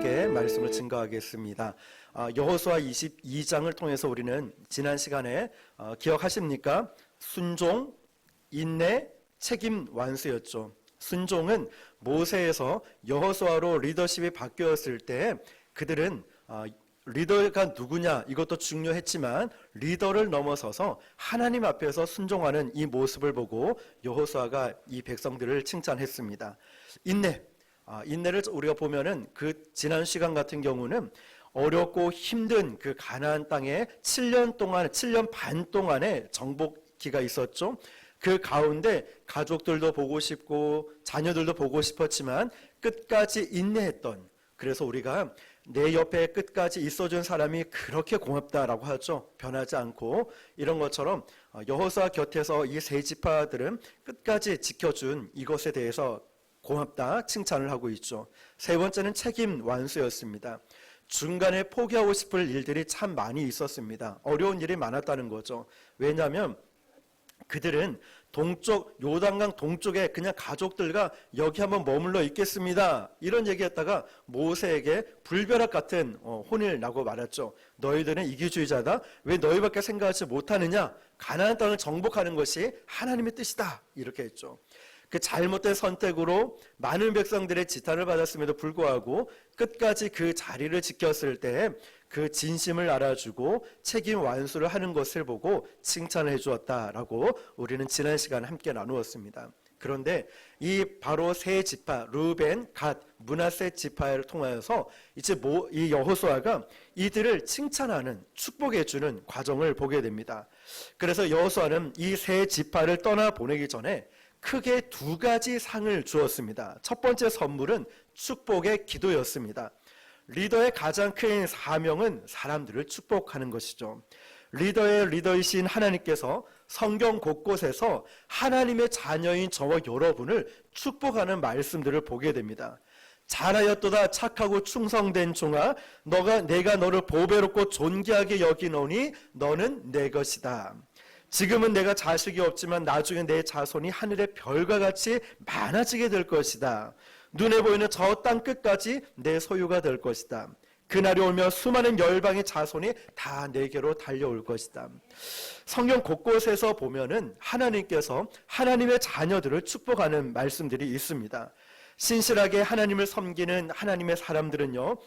함께 말씀을 증거하겠습니다. 여호수아 22장을 통해서 우리는 지난 시간에 기억하십니까? 순종, 인내, 책임 완수였죠. 순종은 모세에서 여호수아로 리더십이 바뀌었을 때 그들은 리더가 누구냐 이것도 중요했지만 리더를 넘어서서 하나님 앞에서 순종하는 이 모습을 보고 여호수아가 이 백성들을 칭찬했습니다. 인내를 우리가 보면은 그 지난 시간 같은 경우는 어렵고 힘든 그 가나안 땅에 7년 반 동안의 정복기가 있었죠. 그 가운데 가족들도 보고 싶고 자녀들도 보고 싶었지만 끝까지 인내했던, 그래서 우리가 내 옆에 끝까지 있어준 사람이 그렇게 고맙다라고 하죠. 변하지 않고. 이런 것처럼 여호수아 곁에서 이 세 지파들은 끝까지 지켜준 이것에 대해서 고맙다 칭찬을 하고 있죠. 세 번째는 책임 완수였습니다. 중간에 포기하고 싶을 일들이 참 많이 있었습니다. 어려운 일이 많았다는 거죠. 왜냐하면 그들은 동쪽 요단강 동쪽에 그냥 가족들과 여기 한번 머물러 있겠습니다 이런 얘기했다가 모세에게 불벼락 같은 혼을 나고 말았죠. 너희들은 이기주의자다. 왜 너희밖에 생각하지 못하느냐. 가나안 땅을 정복하는 것이 하나님의 뜻이다 이렇게 했죠. 그 잘못된 선택으로 많은 백성들의 지탄을 받았음에도 불구하고 끝까지 그 자리를 지켰을 때 그 진심을 알아주고 책임 완수를 하는 것을 보고 칭찬을 해주었다라고 우리는 지난 시간 함께 나누었습니다. 그런데 이 바로 세 지파 루벤, 갓, 므낫세 지파를 통하여서 이제 이 여호수아가 이들을 칭찬하는 축복해주는 과정을 보게 됩니다. 그래서 여호수아는 이 세 지파를 떠나 보내기 전에 크게 두 가지 상을 주었습니다. 첫 번째 선물은 축복의 기도였습니다. 리더의 가장 큰 사명은 사람들을 축복하는 것이죠. 리더의 리더이신 하나님께서 성경 곳곳에서 하나님의 자녀인 저와 여러분을 축복하는 말씀들을 보게 됩니다. 잘하였도다 착하고 충성된 종아, 내가 너를 보배롭고 존귀하게 여기노니 너는 내 것이다. 지금은 내가 자식이 없지만 나중에 내 자손이 하늘의 별과 같이 많아지게 될 것이다. 눈에 보이는 저 땅 끝까지 내 소유가 될 것이다. 그날이 오면 수많은 열방의 자손이 다 내게로 달려올 것이다. 성경 곳곳에서 보면은 하나님께서 하나님의 자녀들을 축복하는 말씀들이 있습니다. 신실하게 하나님을 섬기는 하나님의 사람들은요,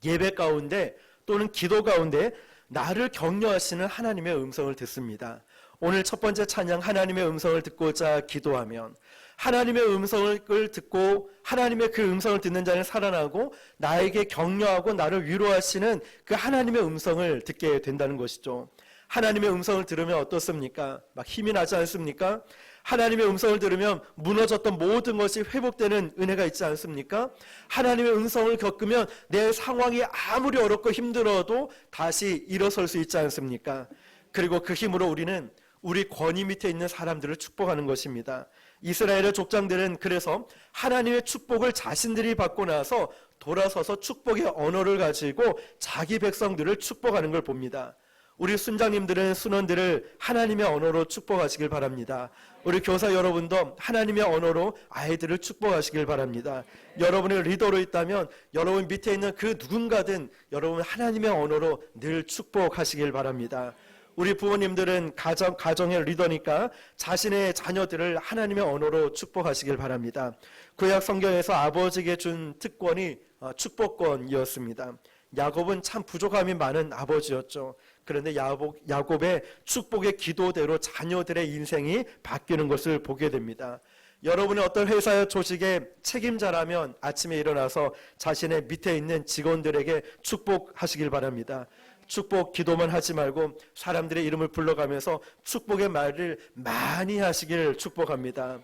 예배 가운데 또는 기도 가운데 나를 격려하시는 하나님의 음성을 듣습니다. 오늘 첫 번째 찬양 하나님의 음성을 듣고자 기도하면 하나님의 음성을 듣고 하나님의 그 음성을 듣는 자는 살아나고 나에게 격려하고 나를 위로하시는 그 하나님의 음성을 듣게 된다는 것이죠. 하나님의 음성을 들으면 어떻습니까? 막 힘이 나지 않습니까? 하나님의 음성을 들으면 무너졌던 모든 것이 회복되는 은혜가 있지 않습니까? 하나님의 음성을 겪으면 내 상황이 아무리 어렵고 힘들어도 다시 일어설 수 있지 않습니까? 그리고 그 힘으로 우리는 우리 권위 밑에 있는 사람들을 축복하는 것입니다. 이스라엘의 족장들은 그래서 하나님의 축복을 자신들이 받고 나서 돌아서서 축복의 언어를 가지고 자기 백성들을 축복하는 걸 봅니다. 우리 순장님들은 순원들을 하나님의 언어로 축복하시길 바랍니다. 우리 교사 여러분도 하나님의 언어로 아이들을 축복하시길 바랍니다. 여러분의 리더로 있다면 여러분 밑에 있는 그 누군가든 여러분 하나님의 언어로 늘 축복하시길 바랍니다. 우리 부모님들은 가정의 리더니까 자신의 자녀들을 하나님의 언어로 축복하시길 바랍니다. 구약 성경에서 아버지에게 준 특권이 축복권이었습니다. 야곱은 참 부족함이 많은 아버지였죠. 그런데 야곱의 축복의 기도대로 자녀들의 인생이 바뀌는 것을 보게 됩니다. 여러분의 어떤 회사의 조직의 책임자라면 아침에 일어나서 자신의 밑에 있는 직원들에게 축복하시길 바랍니다. 축복 기도만 하지 말고 사람들의 이름을 불러가면서 축복의 말을 많이 하시길 축복합니다.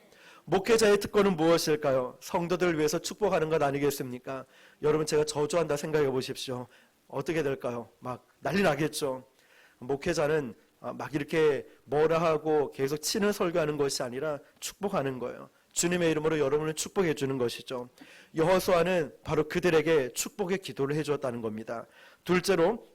목회자의 특권은 무엇일까요? 성도들을 위해서 축복하는 것 아니겠습니까? 여러분, 제가 저주한다 생각해 보십시오. 어떻게 될까요? 막 난리 나겠죠. 목회자는 막 이렇게 뭐라 하고 계속 치는 설교하는 것이 아니라 축복하는 거예요. 주님의 이름으로 여러분을 축복해 주는 것이죠. 여호수아는 바로 그들에게 축복의 기도를 해주었다는 겁니다. 둘째로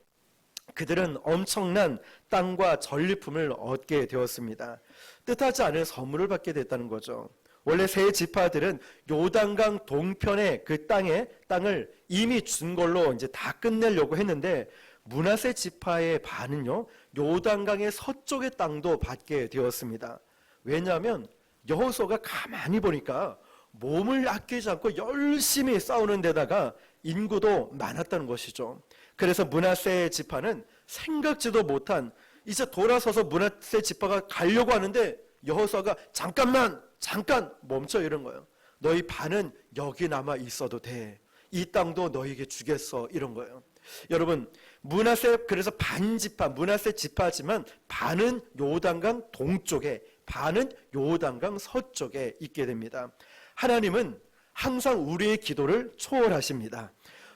그들은 엄청난 땅과 전리품을 얻게 되었습니다. 뜻하지 않은 선물을 받게 됐다는 거죠. 원래 세 지파들은 요단강 동편의 그 땅을 이미 준 걸로 이제 다 끝내려고 했는데 므낫세 지파의 반은요, 요단강의 서쪽의 땅도 받게 되었습니다. 왜냐하면 여호수아가 가만히 보니까 몸을 아끼지 않고 열심히 싸우는 데다가 인구도 많았다는 것이죠. 그래서 므낫세 지파는 생각지도 못한, 이제 돌아서서 므낫세 지파가 가려고 하는데 여호수아가 잠깐 멈춰, 이런 거예요. 너희 반은 여기 남아 있어도 돼. 이 땅도 너희에게 주겠어, 이런 거예요. 여러분, 므낫세, 그래서 반지파, 므낫세 지파지만 반은 요단강 동쪽에, 반은 요단강 서쪽에 있게 됩니다. 하나님은 항상 우리의 기도를 초월하십니다.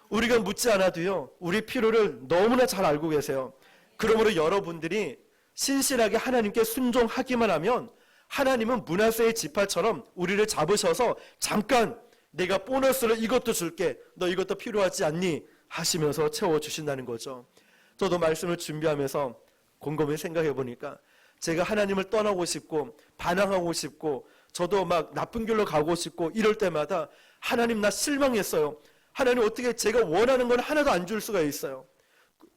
우리가 묻지 않아도요, 우리 필요를 너무나 잘 알고 계세요. 그러므로 여러분들이 신실하게 하나님께 순종하기만 하면 하나님은 므낫세의 지파처럼 우리를 잡으셔서 잠깐 내가 보너스를 이것도 줄게, 너 이것도 필요하지 않니? 하시면서 채워주신다는 거죠. 저도 말씀을 준비하면서 곰곰이 생각해 보니까 제가 하나님을 떠나고 싶고 반항하고 싶고 저도 막 나쁜 길로 가고 싶고 이럴 때마다 하나님 나 실망했어요. 하나님 어떻게 제가 원하는 건 하나도 안 줄 수가 있어요.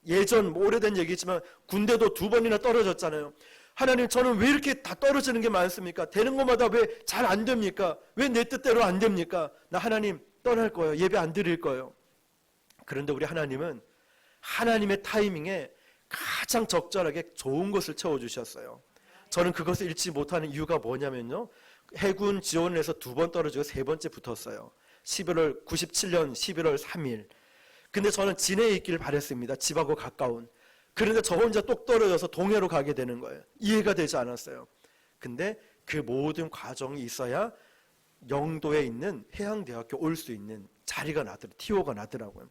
예전 오래된 얘기지만 군대도 2번이나 떨어졌잖아요. 하나님 저는 왜 이렇게 다 떨어지는 게 많습니까? 되는 것마다 왜 잘 안 됩니까? 왜 내 뜻대로 안 됩니까? 나 하나님 떠날 거예요. 예배 안 드릴 거예요. 그런데 우리 하나님은 하나님의 타이밍에 가장 적절하게 좋은 것을 채워주셨어요. 저는 그것을 잃지 못하는 이유가 뭐냐면요, 해군 지원을 해서 2번 떨어지고 3번째 붙었어요. 97년 11월 3일. 근데 저는 진해에 있기를 바랬습니다. 집하고 가까운. 그런데 저 혼자 똑 떨어져서 동해로 가게 되는 거예요. 이해가 되지 않았어요. 근데 그 모든 과정이 있어야 영도에 있는 해양대학교 올 수 있는 자리가 TO가 나더라고요.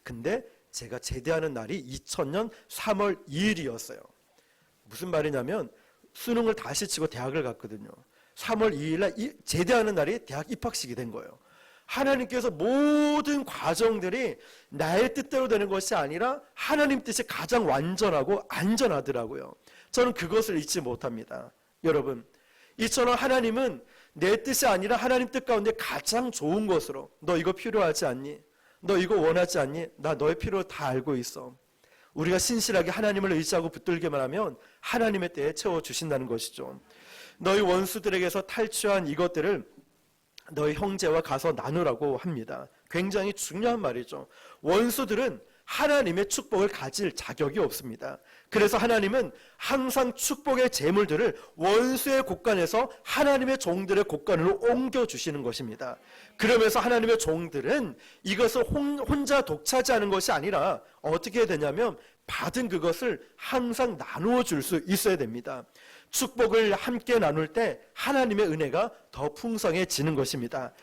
근데 제가 제대하는 날이 2000년 3월 2일이었어요. 무슨 말이냐면 수능을 다시 치고 대학을 갔거든요. 3월 2일 날 제대하는 날이 대학 입학식이 된 거예요. 하나님께서 모든 과정들이 나의 뜻대로 되는 것이 아니라 하나님 뜻이 가장 완전하고 안전하더라고요. 저는 그것을 잊지 못합니다. 여러분, 이처럼 하나님은 내 뜻이 아니라 하나님 뜻 가운데 가장 좋은 것으로, 너 이거 필요하지 않니? 너 이거 원하지 않니? 나 너의 필요를 다 알고 있어. 우리가 신실하게 하나님을 의지하고 붙들기만 하면 하나님의 때에 채워주신다는 것이죠. 너희 원수들에게서 탈취한 이것들을 너희 형제와 가서 나누라고 합니다. 굉장히 중요한 말이죠. 원수들은 하나님의 축복을 가질 자격이 없습니다. 그래서 하나님은 항상 축복의 재물들을 원수의 곳간에서 하나님의 종들의 곳간으로 옮겨주시는 것입니다. 그러면서 하나님의 종들은 이것을 혼자 독차지하는 것이 아니라 어떻게 해야 되냐면 받은 그것을 항상 나누어 줄 수 있어야 됩니다. 축복을 함께 나눌 때 하나님의 은혜가 더 풍성해지는 것입니다.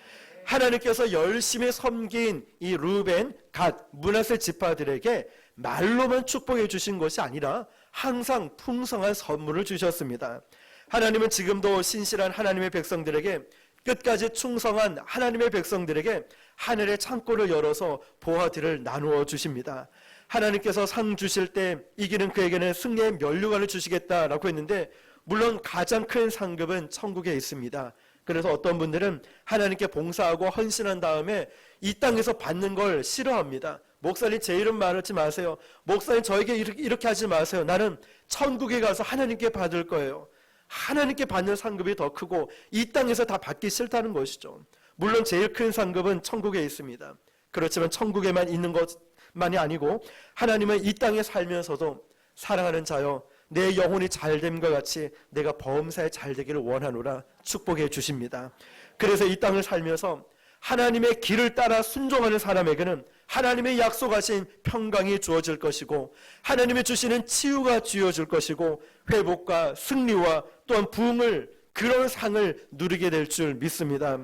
하나님께서 열심히 섬긴 이 루벤, 갓, 므낫세 지파들에게 말로만 축복해 주신 것이 아니라 항상 풍성한 선물을 주셨습니다. 하나님은 지금도 신실한 하나님의 백성들에게, 끝까지 충성한 하나님의 백성들에게 하늘의 창고를 열어서 보화들을 나누어 주십니다. 하나님께서 상 주실 때 이기는 그에게는 승리의 면류관을 주시겠다라고 했는데, 물론 가장 큰 상급은 천국에 있습니다. 그래서 어떤 분들은 하나님께 봉사하고 헌신한 다음에 이 땅에서 받는 걸 싫어합니다. 목사님 제 이름 말하지 마세요. 목사님 저에게 이렇게 하지 마세요. 나는 천국에 가서 하나님께 받을 거예요. 하나님께 받는 상급이 더 크고 이 땅에서 다 받기 싫다는 것이죠. 물론 제일 큰 상급은 천국에 있습니다. 그렇지만 천국에만 있는 것만이 아니고 하나님은 이 땅에 살면서도 사랑하는 자여 내 영혼이 잘됨과 같이 내가 범사에 잘되기를 원하노라 축복해 주십니다. 그래서 이 땅을 살면서 하나님의 길을 따라 순종하는 사람에게는 하나님의 약속하신 평강이 주어질 것이고 하나님이 주시는 치유가 주어질 것이고 회복과 승리와 또한 부흥을, 그런 상을 누리게 될 줄 믿습니다.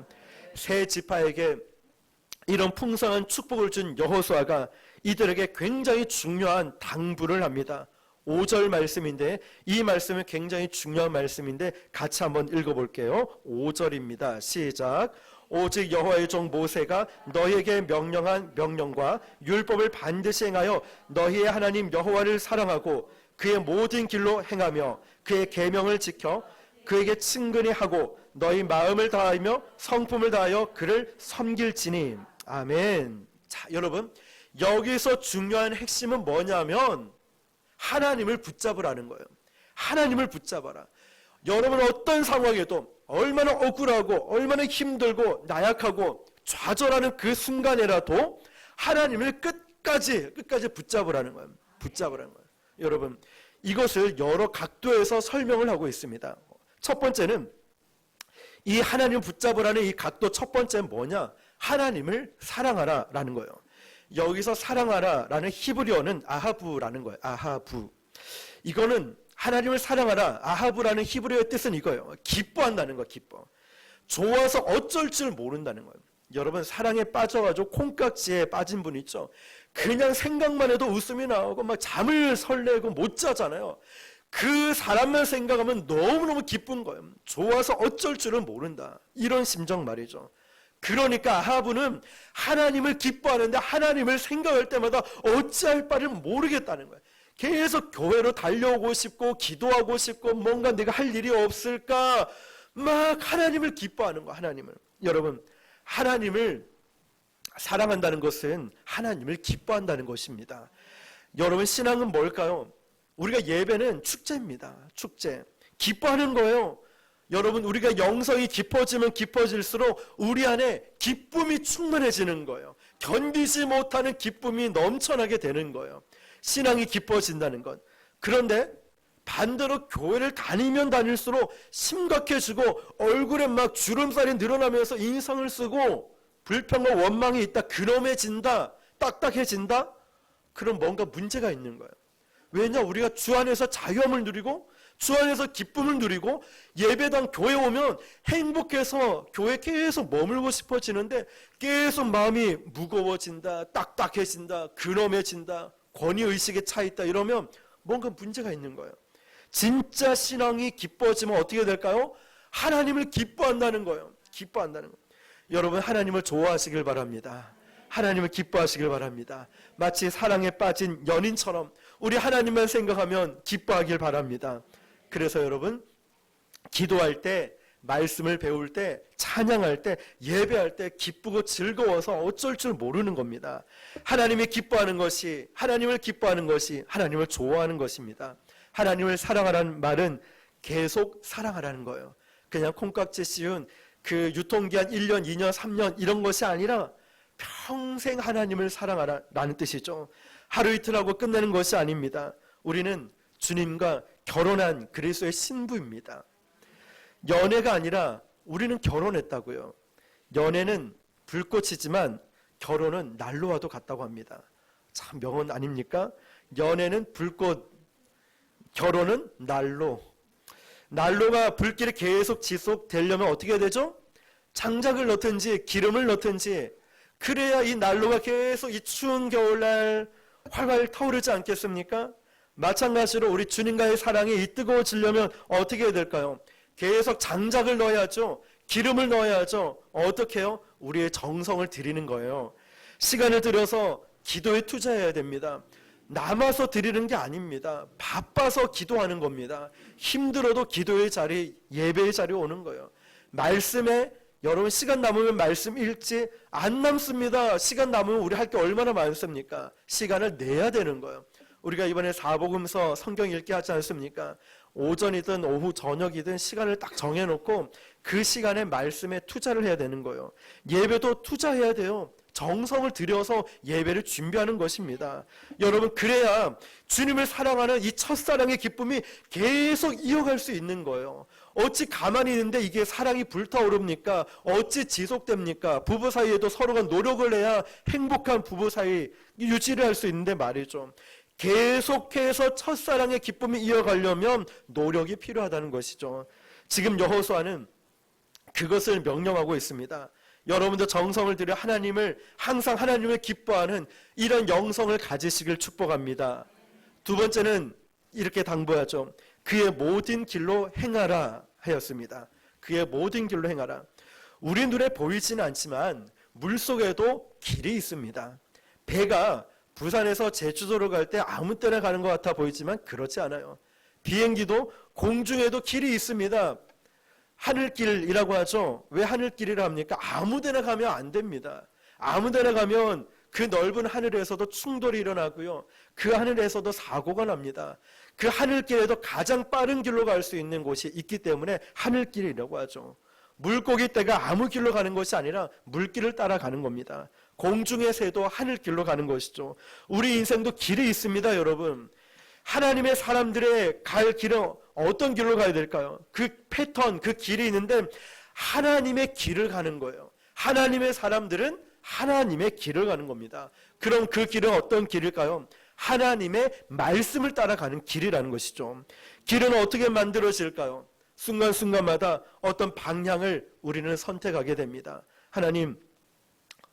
세 지파에게 이런 풍성한 축복을 준 여호수아가 이들에게 굉장히 중요한 당부를 합니다. 5절 말씀인데 이 말씀은 굉장히 중요한 말씀인데 같이 한번 읽어볼게요. 5절입니다. 시작. 오직 여호와의 종 모세가 너희에게 명령한 명령과 율법을 반드시 행하여 너희의 하나님 여호와를 사랑하고 그의 모든 길로 행하며 그의 계명을 지켜 그에게 친근히 하고 너희 마음을 다하며 성품을 다하여 그를 섬길지니. 아멘. 자, 여러분, 여기서 중요한 핵심은 뭐냐면 하나님을 붙잡으라는 거예요. 하나님을 붙잡아라. 여러분 어떤 상황에도 얼마나 억울하고 얼마나 힘들고 나약하고 좌절하는 그 순간에라도 하나님을 끝까지 붙잡으라는 거예요. 붙잡으라는 거예요. 여러분, 이것을 여러 각도에서 설명을 하고 있습니다. 첫 번째는 이 하나님 붙잡으라는 이 각도 첫 번째는 뭐냐? 하나님을 사랑하라라는 거예요. 여기서 사랑하라라는 히브리어는 아하부라는 거예요. 아하부. 이거는 하나님을 사랑하라. 아하부라는 히브리어의 뜻은 이거예요. 기뻐한다는 거, 기뻐. 좋아서 어쩔 줄 모른다는 거예요. 여러분, 사랑에 빠져가지고 콩깍지에 빠진 분 있죠? 그냥 생각만 해도 웃음이 나오고 막 잠을 설레고 못 자잖아요. 그 사람만 생각하면 너무너무 기쁜 거예요. 좋아서 어쩔 줄은 모른다. 이런 심정 말이죠. 그러니까 아하부는 하나님을 기뻐하는데 하나님을 생각할 때마다 어찌할 바를 모르겠다는 거예요. 계속 교회로 달려오고 싶고 기도하고 싶고 뭔가 내가 할 일이 없을까 막 하나님을 기뻐하는 거예요. 하나님을. 여러분, 하나님을 사랑한다는 것은 하나님을 기뻐한다는 것입니다. 여러분, 신앙은 뭘까요? 우리가 예배는 축제입니다. 축제. 기뻐하는 거예요. 여러분, 우리가 영성이 깊어지면 깊어질수록 우리 안에 기쁨이 충만해지는 거예요. 견디지 못하는 기쁨이 넘쳐나게 되는 거예요. 신앙이 깊어진다는 것. 그런데 반대로 교회를 다니면 다닐수록 심각해지고 얼굴에 막 주름살이 늘어나면서 인상을 쓰고 불평과 원망이 있다, 근엄해진다, 딱딱해진다? 그럼 뭔가 문제가 있는 거예요. 왜냐? 우리가 주 안에서 자유함을 누리고 주 안에서 기쁨을 누리고 예배당 교회 오면 행복해서 교회 계속 머물고 싶어지는데 계속 마음이 무거워진다, 딱딱해진다, 근엄해진다, 권위의식에 차 있다 이러면 뭔가 문제가 있는 거예요. 진짜 신앙이 기뻐지면 어떻게 될까요? 하나님을 기뻐한다는 거예요. 기뻐한다는 거예요. 여러분, 하나님을 좋아하시길 바랍니다. 하나님을 기뻐하시길 바랍니다. 마치 사랑에 빠진 연인처럼 우리 하나님만 생각하면 기뻐하길 바랍니다. 그래서 여러분, 기도할 때, 말씀을 배울 때, 찬양할 때, 예배할 때 기쁘고 즐거워서 어쩔 줄 모르는 겁니다. 하나님이 기뻐하는 것이, 하나님을 기뻐하는 것이 하나님을 좋아하는 것입니다. 하나님을 사랑하라는 말은 계속 사랑하라는 거예요. 그냥 콩깍지 씌운 그 유통기한 1년, 2년, 3년 이런 것이 아니라 평생 하나님을 사랑하라는 뜻이죠. 하루 이틀 하고 끝내는 것이 아닙니다. 우리는 주님과 결혼한 그리스도의 신부입니다. 연애가 아니라 우리는 결혼했다고요. 연애는 불꽃이지만 결혼은 난로와도 같다고 합니다. 참 명언 아닙니까? 연애는 불꽃, 결혼은 난로. 난로가 불길이 계속 지속되려면 어떻게 해야 되죠? 장작을 넣든지 기름을 넣든지 그래야 이 난로가 계속 이 추운 겨울날 활활 타오르지 않겠습니까? 마찬가지로 우리 주님과의 사랑이 이 뜨거워지려면 어떻게 해야 될까요? 계속 장작을 넣어야죠. 기름을 넣어야죠. 어떻게 해요? 우리의 정성을 드리는 거예요. 시간을 들여서 기도에 투자해야 됩니다. 남아서 드리는 게 아닙니다. 바빠서 기도하는 겁니다. 힘들어도 기도의 자리, 예배의 자리에 오는 거예요. 말씀에 여러분 시간 남으면 말씀 읽지 안 남습니다. 시간 남으면 우리 할 게 얼마나 많습니까? 시간을 내야 되는 거예요. 우리가 이번에 사복음서 성경 읽기 하지 않습니까? 오전이든 오후 저녁이든 시간을 딱 정해놓고 그 시간에 말씀에 투자를 해야 되는 거예요. 예배도 투자해야 돼요. 정성을 들여서 예배를 준비하는 것입니다. 여러분, 그래야 주님을 사랑하는 이 첫사랑의 기쁨이 계속 이어갈 수 있는 거예요. 어찌 가만히 있는데 이게 사랑이 불타오릅니까? 어찌 지속됩니까? 부부 사이에도 서로가 노력을 해야 행복한 부부 사이 유지를 할 수 있는데 말이죠. 계속해서 첫사랑의 기쁨이 이어가려면 노력이 필요하다는 것이죠. 지금 여호수아는 그것을 명령하고 있습니다. 여러분도 정성을 들여 하나님을 항상 하나님을 기뻐하는 이런 영성을 가지시길 축복합니다. 두 번째는 이렇게 당부하죠. 그의 모든 길로 행하라 하였습니다. 그의 모든 길로 행하라. 우리 눈에 보이지는 않지만 물속에도 길이 있습니다. 배가 부산에서 제주도로 갈 때 아무 때나 가는 것 같아 보이지만 그렇지 않아요. 비행기도 공중에도 길이 있습니다. 하늘길이라고 하죠. 왜 하늘길이라 합니까? 아무데나 가면 안 됩니다. 아무데나 가면 그 넓은 하늘에서도 충돌이 일어나고요. 그 하늘에서도 사고가 납니다. 그 하늘길에도 가장 빠른 길로 갈 수 있는 곳이 있기 때문에 하늘길이라고 하죠. 물고기 떼가 아무 길로 가는 것이 아니라 물길을 따라가는 겁니다. 공중의 새도 하늘길로 가는 것이죠. 우리 인생도 길이 있습니다, 여러분. 하나님의 사람들의 갈 길은 어떤 길로 가야 될까요? 그 패턴, 그 길이 있는데 하나님의 길을 가는 거예요. 하나님의 사람들은 하나님의 길을 가는 겁니다. 그럼 그 길은 어떤 길일까요? 하나님의 말씀을 따라가는 길이라는 것이죠. 길은 어떻게 만들어질까요? 순간순간마다 어떤 방향을 우리는 선택하게 됩니다. 하나님,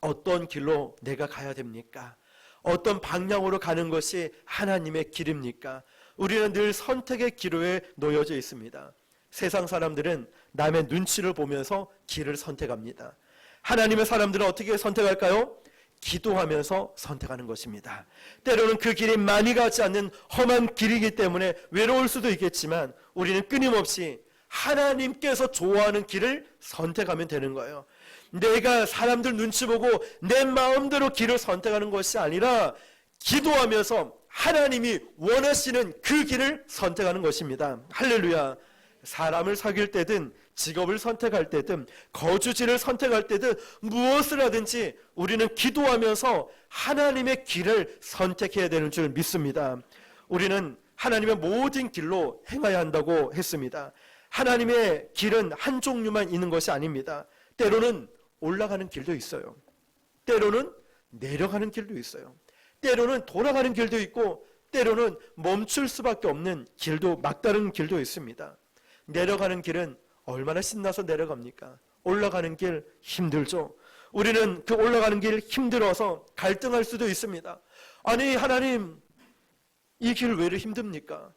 어떤 길로 내가 가야 됩니까? 어떤 방향으로 가는 것이 하나님의 길입니까? 우리는 늘 선택의 기로에 놓여져 있습니다. 세상 사람들은 남의 눈치를 보면서 길을 선택합니다. 하나님의 사람들은 어떻게 선택할까요? 기도하면서 선택하는 것입니다. 때로는 그 길이 많이 가지 않는 험한 길이기 때문에 외로울 수도 있겠지만 우리는 끊임없이 하나님께서 좋아하는 길을 선택하면 되는 거예요. 내가 사람들 눈치 보고 내 마음대로 길을 선택하는 것이 아니라 기도하면서 하나님이 원하시는 그 길을 선택하는 것입니다. 할렐루야. 사람을 사귈 때든 직업을 선택할 때든 거주지를 선택할 때든 무엇을 하든지 우리는 기도하면서 하나님의 길을 선택해야 되는 줄 믿습니다. 우리는 하나님의 모든 길로 행해야 한다고 했습니다. 하나님의 길은 한 종류만 있는 것이 아닙니다. 때로는 올라가는 길도 있어요. 때로는 내려가는 길도 있어요. 때로는 돌아가는 길도 있고 때로는 멈출 수밖에 없는 길도, 막다른 길도 있습니다. 내려가는 길은 얼마나 신나서 내려갑니까? 올라가는 길 힘들죠. 우리는 그 올라가는 길 힘들어서 갈등할 수도 있습니다. 아니 하나님, 이 길 왜 이렇게 힘듭니까?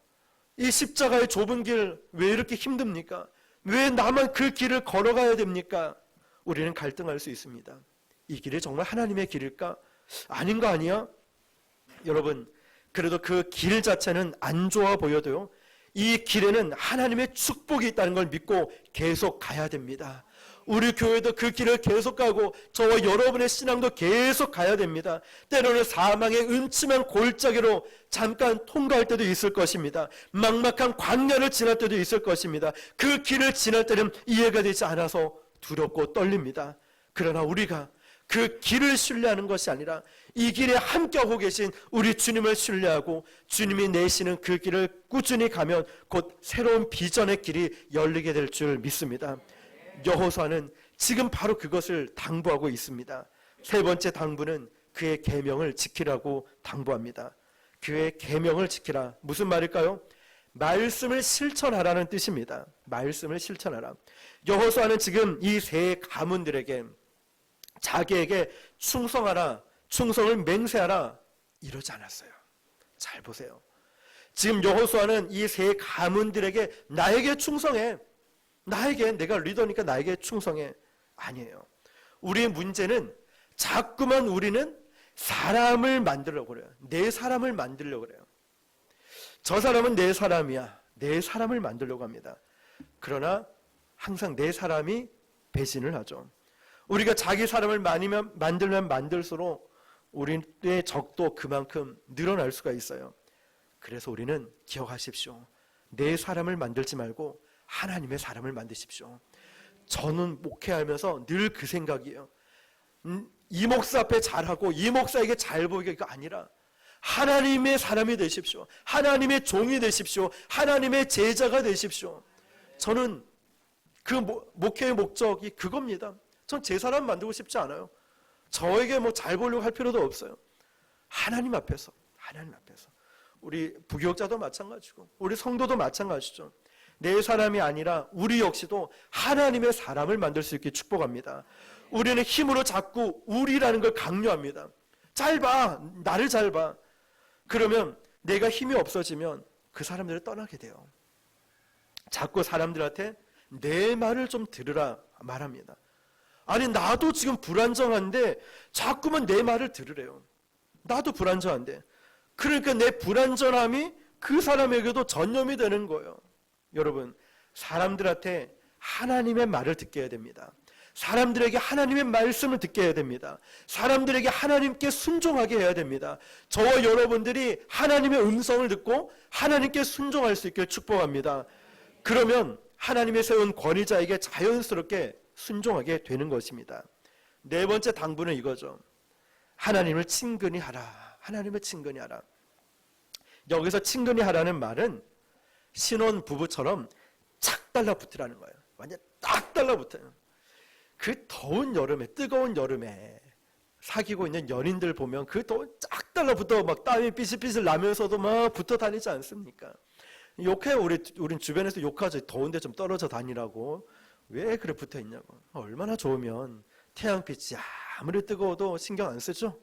이 십자가의 좁은 길 왜 이렇게 힘듭니까? 왜 나만 그 길을 걸어가야 됩니까? 우리는 갈등할 수 있습니다. 이 길이 정말 하나님의 길일까? 아닌 거 아니야? 여러분, 그래도 그 길 자체는 안 좋아 보여도요, 이 길에는 하나님의 축복이 있다는 걸 믿고 계속 가야 됩니다. 우리 교회도 그 길을 계속 가고 저와 여러분의 신앙도 계속 가야 됩니다. 때로는 사망의 음침한 골짜기로 잠깐 통과할 때도 있을 것입니다. 막막한 광야를 지날 때도 있을 것입니다. 그 길을 지날 때는 이해가 되지 않아서 두렵고 떨립니다. 그러나 우리가 그 길을 신뢰하는 것이 아니라 이 길에 함께하고 계신 우리 주님을 신뢰하고 주님이 내시는 그 길을 꾸준히 가면 곧 새로운 비전의 길이 열리게 될 줄 믿습니다. 여호수아는 지금 바로 그것을 당부하고 있습니다. 세 번째 당부는 그의 계명을 지키라고 당부합니다. 그의 계명을 지키라. 무슨 말일까요? 말씀을 실천하라는 뜻입니다. 말씀을 실천하라. 여호수아는 지금 이 세 가문들에게 자기에게 충성하라, 충성을 맹세하라 이러지 않았어요. 잘 보세요. 지금 여호수아는 이 세 가문들에게 나에게 충성해, 나에게, 내가 리더니까 나에게 충성해, 아니에요. 우리의 문제는 자꾸만 우리는 사람을 만들려고 그래요. 내 사람을 만들려고 그래요. 저 사람은 내 사람이야, 내 사람을 만들려고 합니다. 그러나 항상 내 사람이 배신을 하죠. 우리가 자기 사람을 만들면 만들수록 우리의 적도 그만큼 늘어날 수가 있어요. 그래서 우리는 기억하십시오. 내 사람을 만들지 말고 하나님의 사람을 만드십시오. 저는 목회하면서 늘 그 생각이에요. 이 목사 앞에 잘하고 이 목사에게 잘 보이기가 아니라 하나님의 사람이 되십시오. 하나님의 종이 되십시오. 하나님의 제자가 되십시오. 저는 그 목회의 목적이 그겁니다. 전 제 사람 만들고 싶지 않아요. 저에게 뭐 잘 보려고 할 필요도 없어요. 하나님 앞에서, 하나님 앞에서. 우리 부교육자도 마찬가지고 우리 성도도 마찬가지죠. 내 사람이 아니라 우리 역시도 하나님의 사람을 만들 수 있게 축복합니다. 우리는 힘으로 자꾸 우리라는 걸 강요합니다. 잘 봐, 나를 잘 봐. 그러면 내가 힘이 없어지면 그 사람들을 떠나게 돼요. 자꾸 사람들한테 내 말을 좀 들으라 말합니다. 아니 나도 지금 불안정한데 자꾸만 내 말을 들으래요. 나도 불안정한데. 그러니까 내 불안정함이 그 사람에게도 전염이 되는 거예요. 여러분, 사람들한테 하나님의 말을 듣게 해야 됩니다. 사람들에게 하나님의 말씀을 듣게 해야 됩니다. 사람들에게 하나님께 순종하게 해야 됩니다. 저와 여러분들이 하나님의 음성을 듣고 하나님께 순종할 수 있게 축복합니다. 그러면 하나님의 세운 권위자에게 자연스럽게 순종하게 되는 것입니다. 네 번째 당부는 이거죠. 하나님을 친근히 하라. 하나님을 친근히 하라. 여기서 친근히 하라는 말은 신혼 부부처럼 착 달라붙으라는 거예요. 완전 딱 달라붙어요. 그 더운 여름에, 뜨거운 여름에 사귀고 있는 연인들 보면 그 더운 쫙 달라붙어 막 땀이 삐실삐실 나면서도 막 붙어 다니지 않습니까? 욕해요. 우린 주변에서 욕하죠. 더운데 좀 떨어져 다니라고. 왜 그래 붙어 있냐고. 얼마나 좋으면 태양빛이 아무리 뜨거워도 신경 안 쓰죠.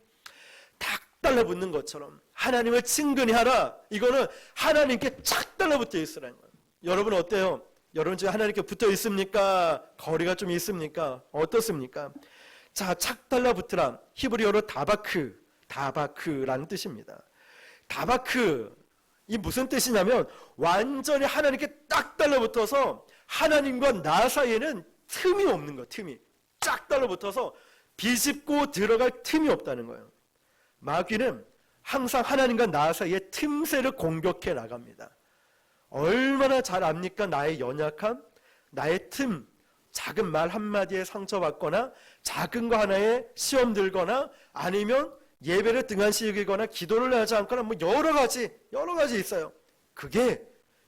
탁 달라붙는 것처럼 하나님을 친근히 하라. 이거는 하나님께 착 달라붙어 있으라는 거예요. 여러분 어때요? 여러분 집에 하나님께 붙어 있습니까? 거리가 좀 있습니까? 어떻습니까? 자, 착 달라붙으라. 히브리어로 다바크라는 뜻입니다. 다바크, 이 무슨 뜻이냐면 완전히 하나님께 딱 달라붙어서 하나님과 나 사이에는 틈이 없는 거예요. 틈이 쫙 달라붙어서 비집고 들어갈 틈이 없다는 거예요. 마귀는 항상 하나님과 나 사이에 틈새를 공격해 나갑니다. 얼마나 잘 압니까? 나의 연약함, 나의 틈, 작은 말 한마디에 상처받거나 작은 거 하나에 시험 들거나 아니면 예배를 등한시키거나 기도를 하지 않거나 뭐 여러 가지 있어요. 그게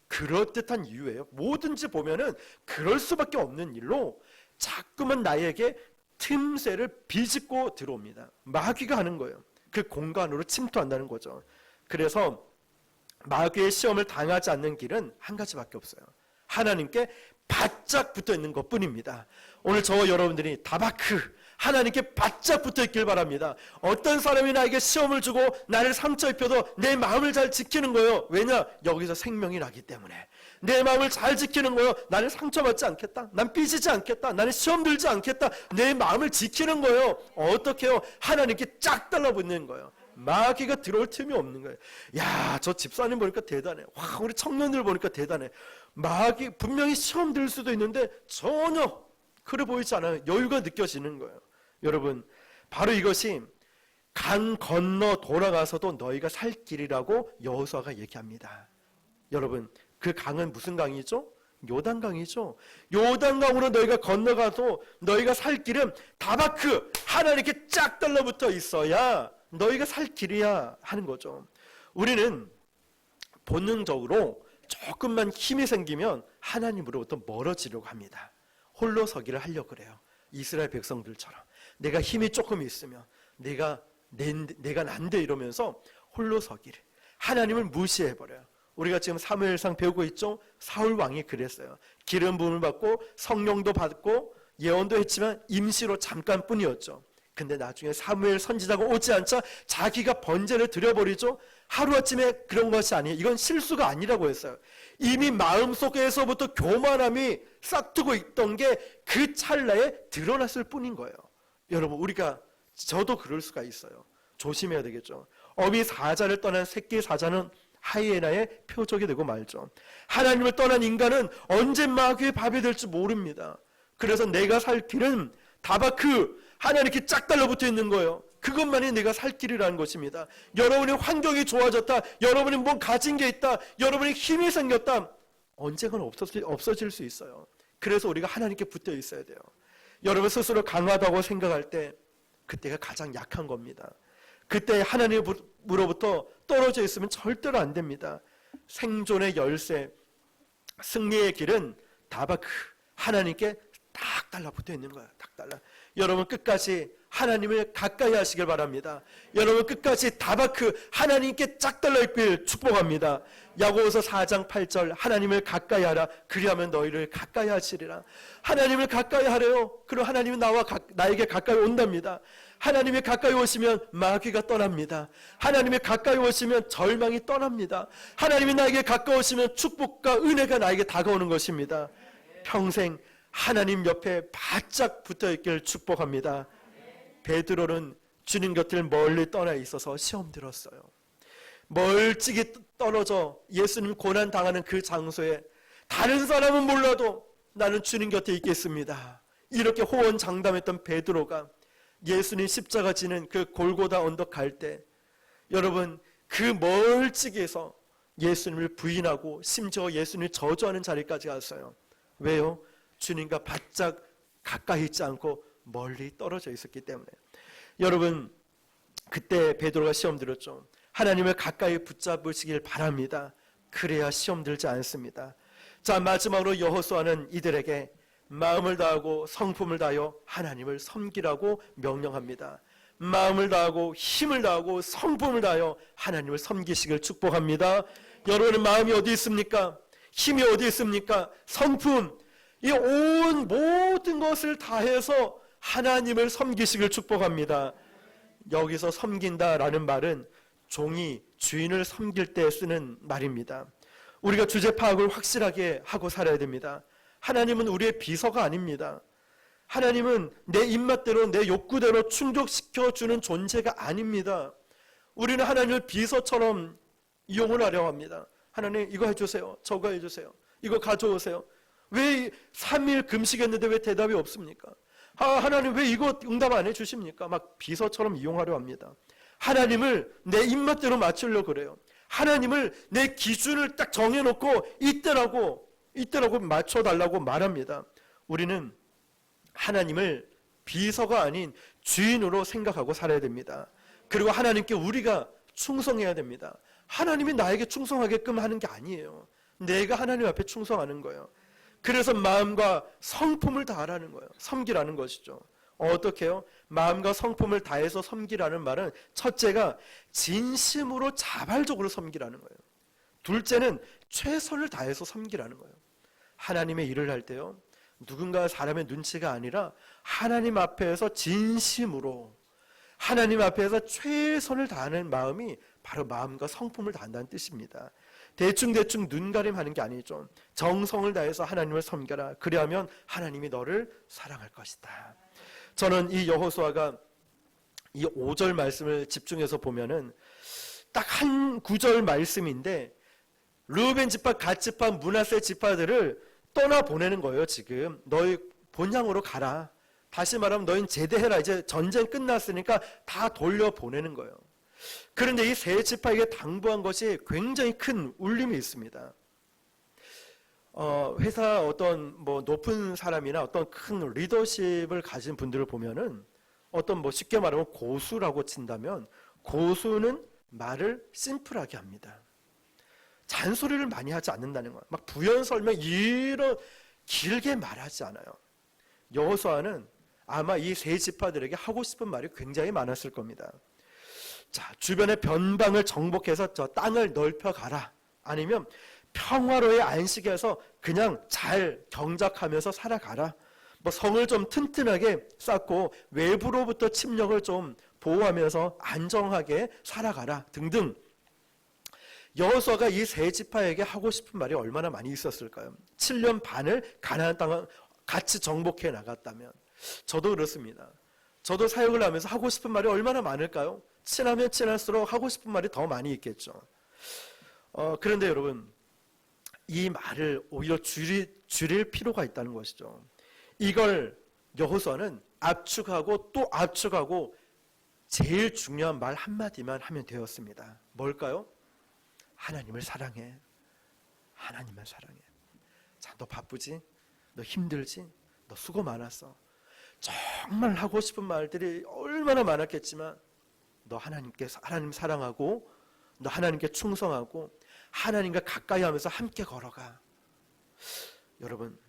그럴듯한 이유예요. 뭐든지 보면은 그럴 수밖에 없는 일로 자꾸만 나에게 틈새를 비집고 들어옵니다. 마귀가 하는 거예요. 그 공간으로 침투한다는 거죠. 그래서 마귀의 시험을 당하지 않는 길은 한 가지밖에 없어요. 하나님께 바짝 붙어 있는 것뿐입니다. 오늘 저와 여러분들이 다바크, 하나님께 바짝 붙어 있길 바랍니다. 어떤 사람이 나에게 시험을 주고 나를 상처 입혀도 내 마음을 잘 지키는 거예요. 왜냐? 여기서 생명이 나기 때문에. 내 마음을 잘 지키는 거예요. 나는 상처받지 않겠다. 난 삐지지 않겠다. 나는 시험 들지 않겠다. 내 마음을 지키는 거예요. 어떻게 해요? 하나님께 쫙 달라붙는 거예요. 마귀가 들어올 틈이 없는 거예요. 야, 저 집사님 보니까 대단해. 와, 우리 청년들 보니까 대단해. 마귀 분명히 시험 들 수도 있는데 전혀 그래 보이지 않아요. 여유가 느껴지는 거예요. 여러분, 바로 이것이 강 건너 돌아가서도 너희가 살 길이라고 여호수아가 얘기합니다. 여러분, 그 강은 무슨 강이죠? 요단강이죠. 요단강으로 너희가 건너가도 너희가 살 길은 다바크, 하나님께 쫙 달라붙어 있어야 너희가 살 길이야 하는 거죠. 우리는 본능적으로 조금만 힘이 생기면 하나님으로부터 멀어지려고 합니다. 홀로 서기를 하려고 그래요. 이스라엘 백성들처럼 내가 힘이 조금 있으면 내가 난데 이러면서 홀로 서기를, 하나님을 무시해버려요. 우리가 지금 사무엘상 배우고 있죠. 사울 왕이 그랬어요. 기름 부음을 받고 성령도 받고 예언도 했지만 임시로 잠깐뿐이었죠. 근데 나중에 사무엘 선지자가 오지 않자 자기가 번제를 드려버리죠. 하루아침에 그런 것이 아니에요. 이건 실수가 아니라고 했어요. 이미 마음속에서부터 교만함이 싹트고 있던 게 그 찰나에 드러났을 뿐인 거예요. 여러분, 저도 그럴 수가 있어요. 조심해야 되겠죠. 어미 사자를 떠난 새끼 사자는 하이에나의 표적이 되고 말죠. 하나님을 떠난 인간은 언제 마귀의 밥이 될지 모릅니다. 그래서 내가 살 길은 다바크, 하나님께 짝 달라붙어 있는 거예요. 그것만이 내가 살 길이라는 것입니다. 여러분의 환경이 좋아졌다, 여러분이 뭐 가진 게 있다, 여러분의 힘이 생겼다, 언젠가는 없어질 수 있어요. 그래서 우리가 하나님께 붙어 있어야 돼요. 여러분 스스로 강하다고 생각할 때 그때가 가장 약한 겁니다. 그때 하나님으로부터 떨어져 있으면 절대로 안 됩니다. 생존의 열쇠, 승리의 길은 다바크, 하나님께 딱 달라붙어 있는 거예요. 딱 달라. 여러분 끝까지 하나님을 가까이 하시길 바랍니다. 여러분 끝까지 다바크, 하나님께 짝 달라있길 축복합니다. 야고보서 4장 8절, 하나님을 가까이 하라. 그리하면 너희를 가까이 하시리라. 하나님을 가까이 하래요. 그럼 하나님은 나에게 가까이 온답니다. 하나님이 가까이 오시면 마귀가 떠납니다. 하나님이 가까이 오시면 절망이 떠납니다. 하나님이 나에게 가까우시면 축복과 은혜가 나에게 다가오는 것입니다. 평생 하나님 옆에 바짝 붙어있길 축복합니다. 베드로는 주님 곁을 멀리 떠나 있어서 시험 들었어요. 멀찍이 떨어져 예수님 고난 당하는 그 장소에 다른 사람은 몰라도 나는 주님 곁에 있겠습니다. 이렇게 호언장담했던 베드로가 예수님 십자가 지는 그 골고다 언덕 갈 때, 여러분 그 멀찍이에서 예수님을 부인하고 심지어 예수님을 저주하는 자리까지 갔어요. 왜요? 주님과 바짝 가까이 있지 않고 멀리 떨어져 있었기 때문에. 여러분 그때 베드로가 시험 들었죠. 하나님을 가까이 붙잡으시길 바랍니다. 그래야 시험 들지 않습니다. 자, 마지막으로 여호수아는 이들에게 마음을 다하고 성품을 다하여 하나님을 섬기라고 명령합니다. 마음을 다하고 힘을 다하고 성품을 다하여 하나님을 섬기시길 축복합니다. 여러분의 마음이 어디 있습니까? 힘이 어디 있습니까? 성품, 이 온 모든 것을 다해서 하나님을 섬기시길 축복합니다. 여기서 섬긴다라는 말은 종이 주인을 섬길 때 쓰는 말입니다. 우리가 주제 파악을 확실하게 하고 살아야 됩니다. 하나님은 우리의 비서가 아닙니다. 하나님은 내 입맛대로 내 욕구대로 충족시켜주는 존재가 아닙니다. 우리는 하나님을 비서처럼 이용을 하려고 합니다. 하나님 이거 해주세요. 저거 해주세요. 이거 가져오세요. 왜 3일 금식했는데 왜 대답이 없습니까? 하나님 왜 이거 응답 안 해주십니까? 막 비서처럼 이용하려 합니다. 하나님을 내 입맛대로 맞추려고 그래요. 하나님을 내 기준을 딱 정해놓고 이때라고 맞춰달라고 말합니다. 우리는 하나님을 비서가 아닌 주인으로 생각하고 살아야 됩니다. 그리고 하나님께 우리가 충성해야 됩니다. 하나님이 나에게 충성하게끔 하는 게 아니에요. 내가 하나님 앞에 충성하는 거예요. 그래서 마음과 성품을 다하라는 거예요. 섬기라는 것이죠. 어떻게 해요? 마음과 성품을 다해서 섬기라는 말은 첫째가 진심으로 자발적으로 섬기라는 거예요. 둘째는 최선을 다해서 섬기라는 거예요. 하나님의 일을 할 때요, 누군가 사람의 눈치가 아니라 하나님 앞에서 진심으로 하나님 앞에서 최선을 다하는 마음이 바로 마음과 성품을 다한다는 뜻입니다. 대충 눈가림하는 게 아니죠. 정성을 다해서 하나님을 섬겨라. 그리하면 하나님이 너를 사랑할 것이다. 저는 이 여호수아가 이 5절 말씀을 집중해서 보면은 딱 한 구절 말씀인데 르우벤 지파, 갓 지파, 므낫세 지파들을 떠나보내는 거예요. 지금 너희 본향으로 가라. 다시 말하면 너희는 제대해라. 이제 전쟁 끝났으니까 다 돌려보내는 거예요. 그런데 이 세 지파에게 당부한 것이 굉장히 큰 울림이 있습니다. 회사 어떤 높은 사람이나 어떤 큰 리더십을 가진 분들을 보면은 어떤 쉽게 말하면 고수라고 친다면 고수는 말을 심플하게 합니다. 잔소리를 많이 하지 않는다는 거예요. 막 부연 설명 이런 길게 말하지 않아요. 여호수아는 아마 이 세 지파들에게 하고 싶은 말이 굉장히 많았을 겁니다. 자, 주변의 변방을 정복해서 저 땅을 넓혀 가라. 아니면 평화로의 안식에서 그냥 잘 경작하면서 살아가라. 성을 좀 튼튼하게 쌓고 외부로부터 침략을 좀 보호하면서 안정하게 살아가라 등등. 여호수아가 이 세 지파에게 하고 싶은 말이 얼마나 많이 있었을까요? 7년 반을 가나안 땅을 같이 정복해 나갔다면. 저도 그렇습니다. 저도 사역을 하면서 하고 싶은 말이 얼마나 많을까요? 친하면 친할수록 하고 싶은 말이 더 많이 있겠죠. 그런데 여러분, 이 말을 오히려 줄일 필요가 있다는 것이죠. 이걸 여호수아는 압축하고 또 압축하고 제일 중요한 말 한마디만 하면 되었습니다. 뭘까요? 하나님을 사랑해. 하나님을 사랑해. 자, 너 바쁘지? 너 힘들지? 너 수고 많았어. 정말 하고 싶은 말들이 얼마나 많았겠지만 너 하나님 사랑하고 너 하나님께 충성하고 하나님과 가까이 하면서 함께 걸어가. 여러분,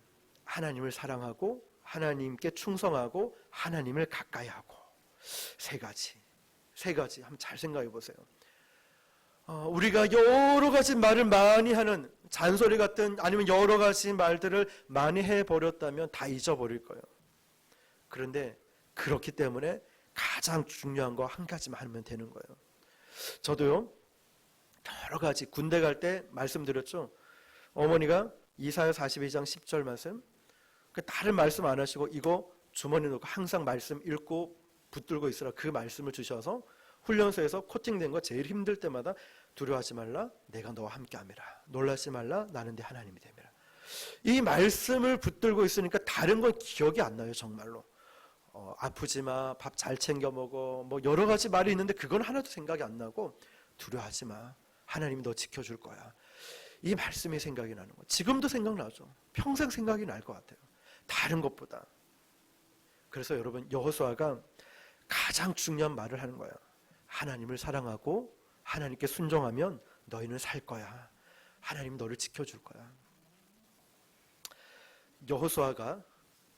하나님을 사랑하고 하나님께 충성하고 하나님을 가까이 하고 세 가지 한번 잘 생각해 보세요. 우리가 여러 가지 말을 많이 하는 잔소리 같은 아니면 여러 가지 말들을 많이 해버렸다면 다 잊어버릴 거예요. 그런데 그렇기 때문에 가장 중요한 거 한 가지만 하면 되는 거예요. 저도요, 여러 가지 군대 갈 때 말씀드렸죠. 어머니가 이사야 42장 10절 말씀, 다른 말씀 안 하시고 이거 주머니 넣고 항상 말씀 읽고 붙들고 있으라 그 말씀을 주셔서 훈련소에서 코팅된 거 제일 힘들 때마다 두려워하지 말라, 내가 너와 함께함이라. 놀라지 말라, 나는 네 하나님이 됨이라. 이 말씀을 붙들고 있으니까 다른 건 기억이 안 나요, 정말로. 아프지 마, 밥 잘 챙겨 먹어, 뭐 여러 가지 말이 있는데 그건 하나도 생각이 안 나고, 두려워하지 마, 하나님이 너 지켜줄 거야. 이 말씀이 생각이 나는 거예요. 지금도 생각나죠. 평생 생각이 날 것 같아요. 다른 것보다. 그래서 여러분, 여호수아가 가장 중요한 말을 하는 거예요. 하나님을 사랑하고 하나님께 순종하면 너희는 살 거야. 하나님 너를 지켜줄 거야. 여호수아가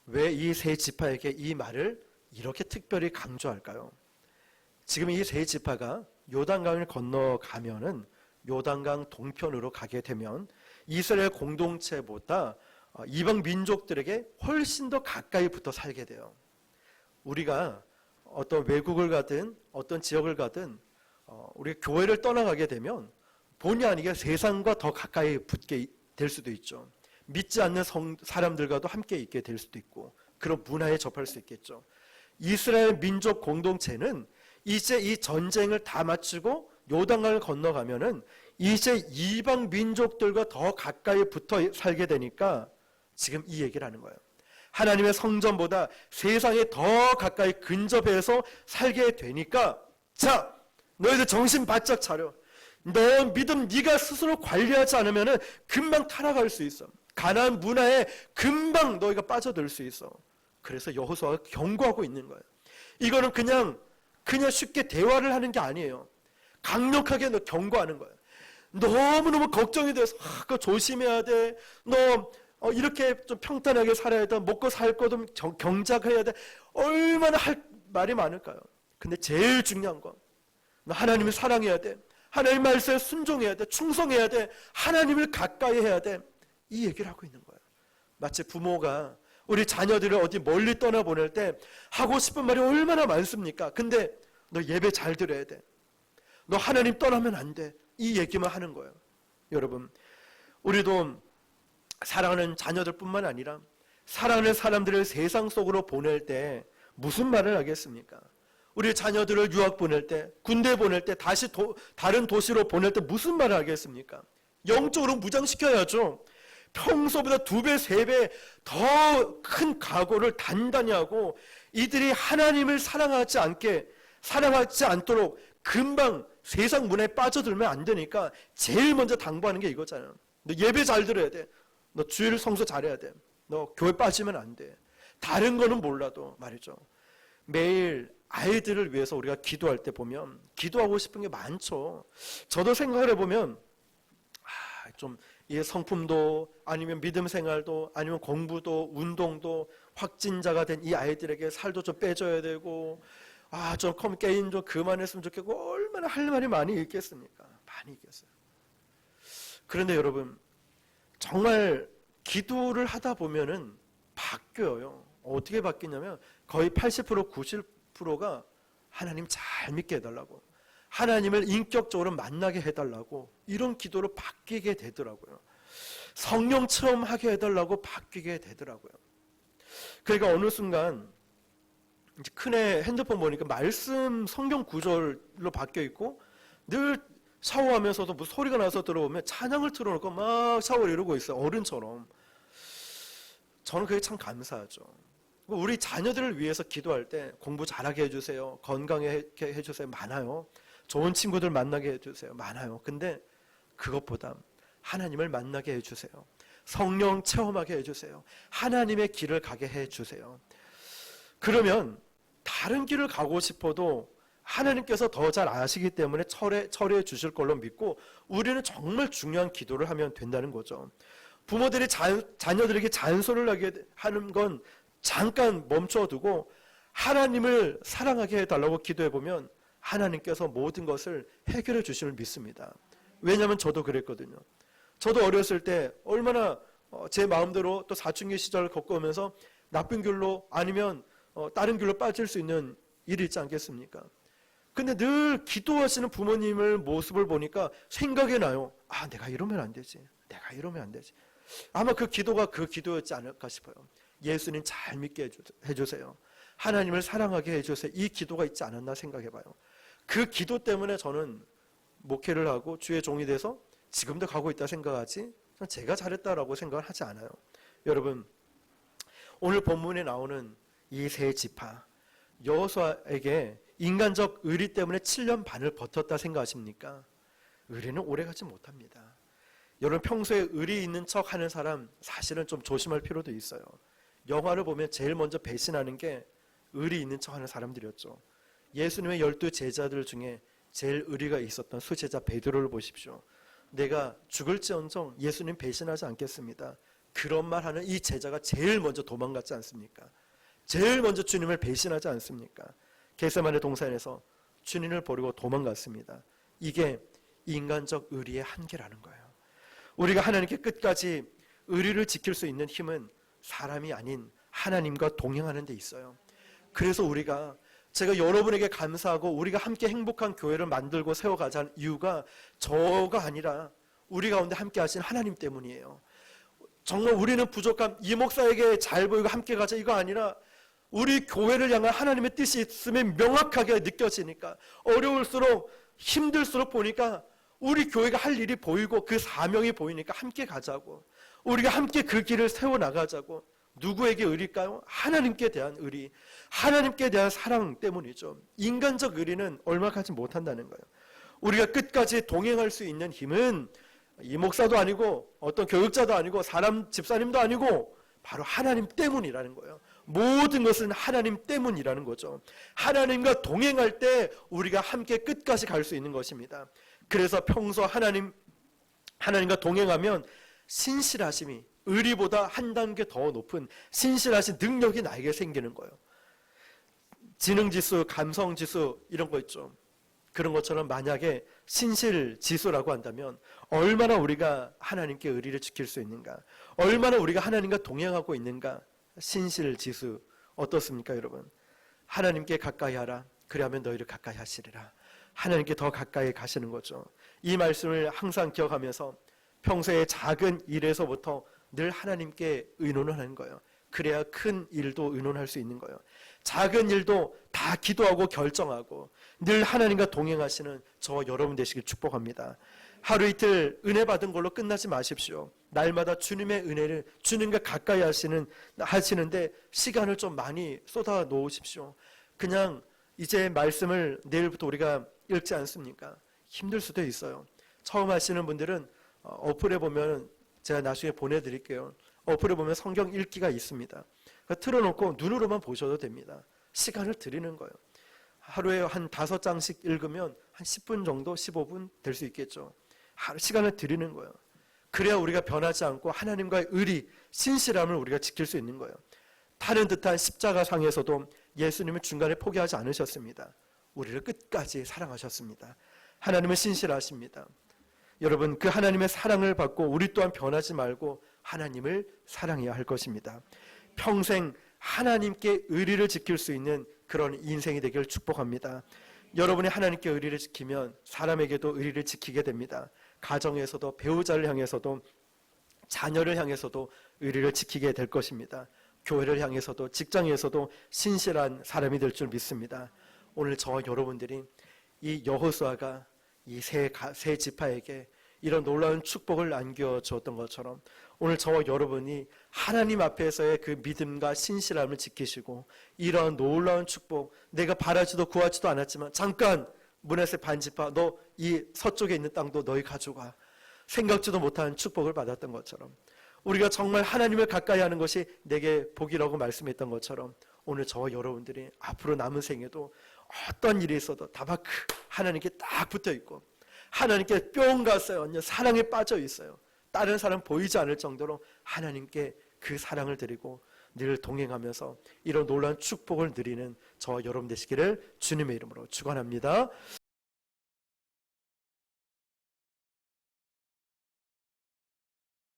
왜 이 세 지파에게 이 말을 이렇게 특별히 강조할까요? 지금 이 세 지파가 요단강을 건너가면은 요단강 동편으로 가게 되면 이스라엘 공동체보다 이방 민족들에게 훨씬 더 가까이 붙어 살게 돼요. 우리가 어떤 외국을 가든 어떤 지역을 가든 우리가 교회를 떠나가게 되면 본의 아니게 세상과 더 가까이 붙게 될 수도 있죠. 믿지 않는 사람들과도 함께 있게 될 수도 있고 그런 문화에 접할 수 있겠죠. 이스라엘 민족 공동체는 이제 이 전쟁을 다 마치고 요단강을 건너가면은 이제 이방 민족들과 더 가까이 붙어 살게 되니까 지금 이 얘기를 하는 거예요. 하나님의 성전보다 세상에 더 가까이 근접해서 살게 되니까 자, 너희들 정신 바짝 차려. 너 믿음 네가 스스로 관리하지 않으면 금방 타락할 수 있어. 가나안 문화에 금방 너희가 빠져들 수 있어. 그래서 여호수아가 경고하고 있는 거예요. 이거는 그냥 쉽게 대화를 하는 게 아니에요. 강력하게 너 경고하는 거예요. 너무너무 걱정이 돼서 그거 조심해야 돼. 너 이렇게 좀 평탄하게 살아야 돼. 먹고 살 것도 경작해야 돼. 얼마나 할 말이 많을까요? 근데 제일 중요한 건 너 하나님을 사랑해야 돼. 하나님 말씀에 순종해야 돼. 충성해야 돼. 하나님을 가까이 해야 돼. 이 얘기를 하고 있는 거예요. 마치 부모가 우리 자녀들을 어디 멀리 떠나보낼 때 하고 싶은 말이 얼마나 많습니까? 근데 너 예배 잘 드려야 돼. 너 하나님 떠나면 안 돼. 이 얘기만 하는 거예요. 여러분, 우리도 사랑하는 자녀들뿐만 아니라 사랑하는 사람들을 세상 속으로 보낼 때 무슨 말을 하겠습니까? 우리 자녀들을 유학 보낼 때, 군대 보낼 때, 다시 다른 도시로 보낼 때 무슨 말을 하겠습니까? 영적으로 무장시켜야죠. 평소보다 2배, 3배 더 큰 각오를 단단히 하고 이들이 하나님을 사랑하지 않도록 금방 세상 문화에 빠져들면 안 되니까 제일 먼저 당부하는 게 이거잖아요. 너 예배 잘 들어야 돼. 너 주일 성수 잘해야 돼. 너 교회 빠지면 안 돼. 다른 거는 몰라도 말이죠. 매일 아이들을 위해서 우리가 기도할 때 보면 기도하고 싶은 게 많죠. 저도 생각을 해보면 좀 이 성품도 아니면 믿음 생활도 아니면 공부도 운동도 확진자가 된 이 아이들에게 살도 좀 빼줘야 되고 좀 게임 좀 그만했으면 좋겠고 얼마나 할 말이 많이 있겠습니까? 많이 있겠어요. 그런데 여러분 정말 기도를 하다 보면은 바뀌어요. 어떻게 바뀌냐면 거의 80% 90%가 하나님 잘 믿게 해달라고, 하나님을 인격적으로 만나게 해달라고 이런 기도로 바뀌게 되더라고요. 성령 체험하게 해달라고 바뀌게 되더라고요. 그러니까 어느 순간 이제 큰애 핸드폰 보니까 말씀 성경 구절로 바뀌어 있고 늘 샤워하면서도 뭐 소리가 나서 들어오면 찬양을 틀어놓고 막 샤워를 이러고 있어요. 어른처럼. 저는 그게 참 감사하죠. 우리 자녀들을 위해서 기도할 때 공부 잘하게 해주세요. 건강하게 해주세요. 많아요. 좋은 친구들 만나게 해주세요. 많아요. 근데 그것보다 하나님을 만나게 해주세요. 성령 체험하게 해주세요. 하나님의 길을 가게 해주세요. 그러면 다른 길을 가고 싶어도 하나님께서 더 잘 아시기 때문에 처리해 주실 걸로 믿고 우리는 정말 중요한 기도를 하면 된다는 거죠. 부모들이 자녀들에게 잔소리를 하게 하는 건 잠깐 멈춰두고 하나님을 사랑하게 해달라고 기도해보면 하나님께서 모든 것을 해결해 주심을 믿습니다. 왜냐하면 저도 그랬거든요. 저도 어렸을 때 얼마나 제 마음대로 또 사춘기 시절을 겪어오면서 나쁜 길로 아니면 다른 길로 빠질 수 있는 일이 있지 않겠습니까? 근데 늘 기도하시는 부모님을 모습을 보니까 생각이 나요. 내가 이러면 안 되지. 내가 이러면 안 되지. 아마 그 기도가 그 기도였지 않을까 싶어요. 예수님 잘 믿게 해주세요. 하나님을 사랑하게 해주세요. 이 기도가 있지 않았나 생각해봐요. 그 기도 때문에 저는 목회를 하고 주의 종이 돼서 지금도 가고 있다 생각하지 제가 잘했다라고 생각을 하지 않아요. 여러분, 오늘 본문에 나오는 이 세 지파, 여호수아에게 인간적 의리 때문에 7년 반을 버텼다 생각하십니까? 의리는 오래가지 못합니다. 여러분, 평소에 의리 있는 척 하는 사람 사실은 좀 조심할 필요도 있어요. 영화를 보면 제일 먼저 배신하는 게 의리 있는 척 하는 사람들이었죠. 예수님의 12 제자들 중에 제일 의리가 있었던 수제자 베드로를 보십시오. 내가 죽을지언정 예수님 배신하지 않겠습니다. 그런 말 하는 이 제자가 제일 먼저 도망갔지 않습니까? 제일 먼저 주님을 배신하지 않습니까? 겟세마네 동산에서 주님을 버리고 도망갔습니다. 이게 인간적 의리의 한계라는 거예요. 우리가 하나님께 끝까지 의리를 지킬 수 있는 힘은 사람이 아닌 하나님과 동행하는 데 있어요. 그래서 제가 여러분에게 감사하고 우리가 함께 행복한 교회를 만들고 세워가자는 이유가 저가 아니라 우리 가운데 함께 하신 하나님 때문이에요. 정말 우리는 부족함, 이 목사에게 잘 보이고 함께 가자 이거 아니라 우리 교회를 향한 하나님의 뜻이 있음에 명확하게 느껴지니까, 어려울수록 힘들수록 보니까 우리 교회가 할 일이 보이고 그 사명이 보이니까 함께 가자고, 우리가 함께 그 길을 세워나가자고. 누구에게 의리일까요? 하나님께 대한 의리, 하나님께 대한 사랑 때문이죠. 인간적 의리는 얼마 가지 못한다는 거예요. 우리가 끝까지 동행할 수 있는 힘은 이 목사도 아니고 어떤 교육자도 아니고 사람 집사님도 아니고 바로 하나님 때문이라는 거예요. 모든 것은 하나님 때문이라는 거죠. 하나님과 동행할 때 우리가 함께 끝까지 갈 수 있는 것입니다. 그래서 평소 하나님과 동행하면 신실하심이, 의리보다 한 단계 더 높은 신실하신 능력이 나에게 생기는 거예요. 지능지수, 감성지수 이런 거 있죠. 그런 것처럼 만약에 신실지수라고 한다면 얼마나 우리가 하나님께 의리를 지킬 수 있는가, 얼마나 우리가 하나님과 동행하고 있는가. 신실지수 어떻습니까 여러분? 하나님께 가까이 하라, 그리하면 너희를 가까이 하시리라. 하나님께 더 가까이 가시는 거죠. 이 말씀을 항상 기억하면서 평소에 작은 일에서부터 늘 하나님께 의논을 하는 거예요. 그래야 큰 일도 의논할 수 있는 거예요. 작은 일도 다 기도하고 결정하고 늘 하나님과 동행하시는 저 여러분 되시길 축복합니다. 하루 이틀 은혜 받은 걸로 끝나지 마십시오. 날마다 주님의 은혜를, 주님과 가까이 하시는데 시간을 좀 많이 쏟아 놓으십시오. 그냥 이제 말씀을 내일부터 우리가 읽지 않습니까? 힘들 수도 있어요. 처음 하시는 분들은 어플에 보면 제가 나중에 보내드릴게요. 어플에 보면 성경 읽기가 있습니다. 틀어놓고 눈으로만 보셔도 됩니다. 시간을 드리는 거예요. 하루에 한 5장씩 읽으면 한 10분 정도, 15분 될 수 있겠죠. 시간을 드리는 거예요. 그래야 우리가 변하지 않고 하나님과의 의리, 신실함을 우리가 지킬 수 있는 거예요. 타는 듯한 십자가상에서도 예수님은 중간에 포기하지 않으셨습니다. 우리를 끝까지 사랑하셨습니다. 하나님은 신실하십니다. 여러분, 그 하나님의 사랑을 받고 우리 또한 변하지 말고 하나님을 사랑해야 할 것입니다. 평생 하나님께 의리를 지킬 수 있는 그런 인생이 되길 축복합니다. 여러분이 하나님께 의리를 지키면 사람에게도 의리를 지키게 됩니다. 가정에서도, 배우자를 향해서도, 자녀를 향해서도 의리를 지키게 될 것입니다. 교회를 향해서도, 직장에서도 신실한 사람이 될 줄 믿습니다. 오늘 저와 여러분들이 이 여호수아가 이 세 지파에게 이런 놀라운 축복을 안겨주었던 것처럼 오늘 저와 여러분이 하나님 앞에서의 그 믿음과 신실함을 지키시고 이런 놀라운 축복, 내가 바라지도 구하지도 않았지만 잠깐 므낫세 반지파, 너 이 서쪽에 있는 땅도 너희 가져가, 생각지도 못한 축복을 받았던 것처럼 우리가 정말 하나님을 가까이 하는 것이 내게 복이라고 말씀했던 것처럼 오늘 저와 여러분들이 앞으로 남은 생에도 어떤 일이 있어도 다바크 하나님께 딱 붙어 있고 하나님께 뿅 갔어요. 사랑에 빠져 있어요. 다른 사람 보이지 않을 정도로 하나님께 그 사랑을 드리고 늘 동행하면서 이런 놀라운 축복을 누리는 저와 여러분 되시기를 주님의 이름으로 축원합니다.